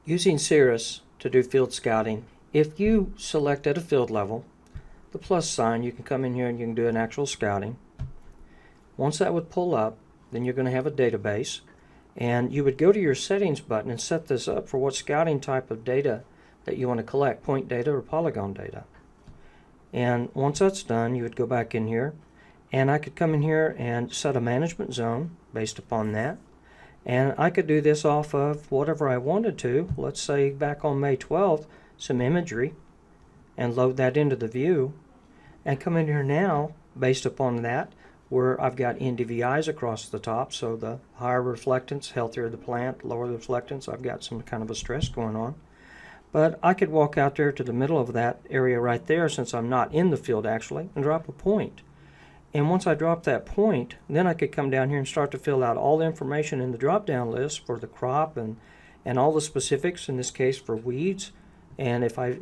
Using Sirrus to do field scouting, if you select at a field level the plus sign, you can come in here and you can do an actual scouting. Once that would pull up, then you're going to have a database, and you would go to your settings button and set this up for what scouting type of data that you want to collect, point data or polygon data. And once that's done, you would go back in here, and I could come in here and set a management zone based upon that. And I could do this off of whatever I wanted to. Let's say back on May 12th, some imagery, and load that into the view. And come in here now, based upon that, where I've got NDVIs across the top, so the higher reflectance, healthier the plant, lower the reflectance, I've got some kind of a stress going on. But I could walk out there to the middle of that area right there, since I'm not in the field actually, and drop a point. And once I drop that point, then I could come down here and start to fill out all the information in the drop-down list for the crop and all the specifics, in this case for weeds. And if I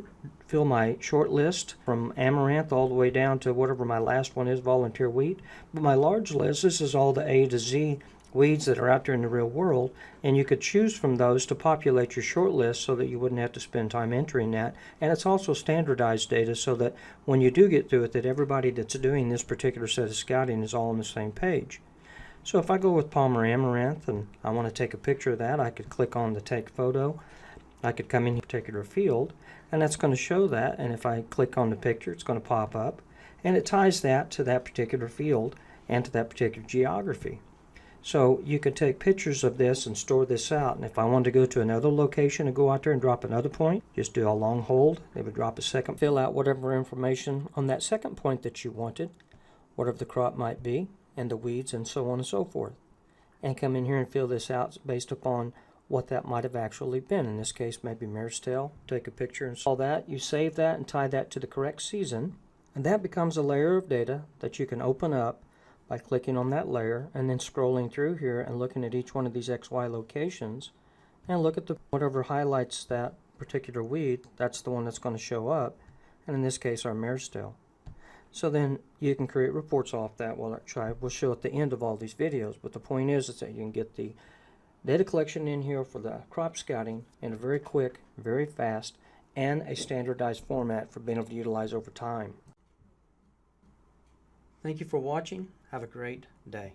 fill my short list from amaranth all the way down to whatever my last one is, volunteer wheat. But my large list, this is all the A to Z weeds that are out there in the real world, and you could choose from those to populate your short list so that you wouldn't have to spend time entering that. And it's also standardized data so that when you do get through it, that everybody that's doing this particular set of scouting is all on the same page. So if I go with Palmer Amaranth and I want to take a picture of that, I could click on the take photo. I could come in a particular field, and that's going to show that, and if I click on the picture, it's going to pop up, and it ties that to that particular field and to that particular geography. So you could take pictures of this and store this out, and if I wanted to go to another location and go out there and drop another point, just do a long hold. It would drop a second, fill out whatever information on that second point that you wanted, whatever the crop might be, and the weeds, and so on and so forth. And come in here and fill this out based upon what that might have actually been. In this case, maybe mare's tail. Take a picture and all that. You save that and tie that to the correct season, and that becomes a layer of data that you can open up by clicking on that layer and then scrolling through here and looking at each one of these XY locations, and look at whatever highlights that particular weed. That's the one that's going to show up, and in this case our mare's tail. So then you can create reports off that. We'll show at the end of all these videos, but the point is that you can get the data collection in here for the crop scouting in a very quick, very fast, and a standardized format for being able to utilize over time. Thank you for watching. Have a great day.